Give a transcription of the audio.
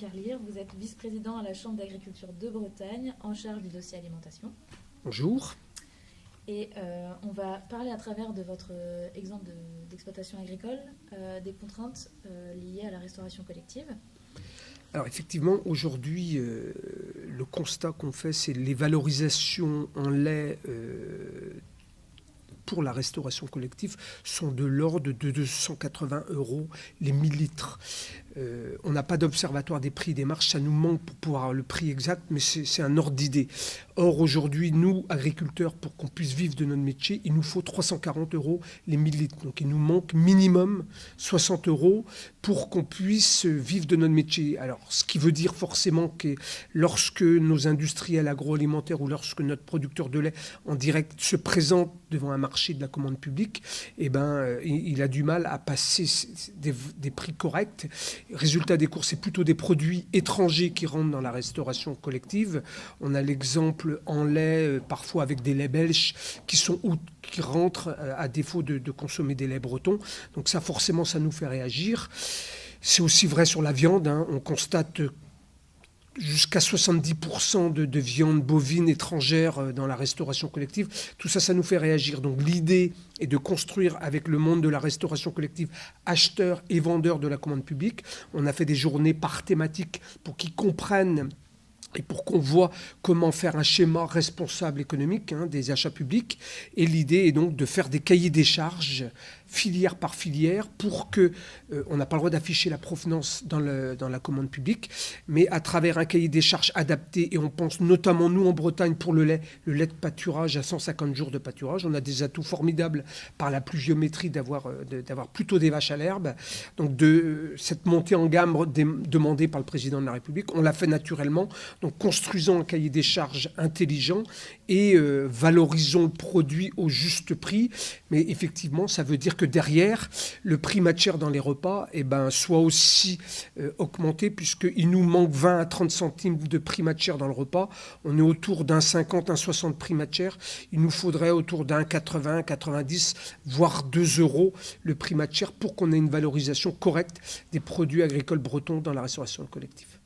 Jean-Pierre Lire, vous êtes vice-président à la Chambre d'agriculture de Bretagne, en charge du dossier alimentation. Bonjour. Et on va parler à travers de votre exemple d'exploitation agricole des contraintes liées à la restauration collective. Alors effectivement, aujourd'hui, le constat qu'on fait, c'est les valorisations en lait pour la restauration collective sont de l'ordre de 280 € les 1000 litres. On n'a pas d'observatoire des prix et des marges, ça nous manque pour pouvoir avoir le prix exact, mais c'est un ordre d'idée. Or, aujourd'hui, nous, agriculteurs, pour qu'on puisse vivre de notre métier, il nous faut 340 € les 1000 litres. Donc, il nous manque minimum 60 € pour qu'on puisse vivre de notre métier. Alors, ce qui veut dire forcément que lorsque nos industriels agroalimentaires ou lorsque notre producteur de lait en direct se présente devant un marché de la commande publique, eh ben, il a du mal à passer des prix corrects. Résultat des courses, c'est plutôt des produits étrangers qui rentrent dans la restauration collective. On a l'exemple en lait, parfois avec des laits belges qui rentrent à défaut de consommer des laits bretons. Donc ça, forcément, ça nous fait réagir. C'est aussi vrai sur la viande. On constate jusqu'à 70% de viande bovine étrangère dans la restauration collective. Tout ça, ça nous fait réagir. Donc l'idée est de construire avec le monde de la restauration collective, acheteurs et vendeurs de la commande publique. On a fait des journées par thématique pour qu'ils comprennent et pour qu'on voit comment faire un schéma responsable économique des achats publics. Et l'idée est donc de faire des cahiers des charges filière par filière pour que on n'a pas le droit d'afficher la provenance dans la commande publique, mais à travers un cahier des charges adapté, et on pense notamment nous en Bretagne pour le lait de pâturage à 150 jours de pâturage. On a des atouts formidables par la pluviométrie d'avoir plutôt des vaches à l'herbe. Donc de cette montée en gamme demandée par le président de la République, on l'a fait naturellement, donc construisons un cahier des charges intelligent et valorisons le produit au juste prix. Mais effectivement, ça veut dire que derrière, le prix matière dans les repas soit aussi augmenté, puisqu'il nous manque 20 à 30 centimes de prix matière dans le repas. On est autour d'un 50, un 60 prix matière. Il nous faudrait autour d'un 80, 90, voire 2 € le prix matière pour qu'on ait une valorisation correcte des produits agricoles bretons dans la restauration collective.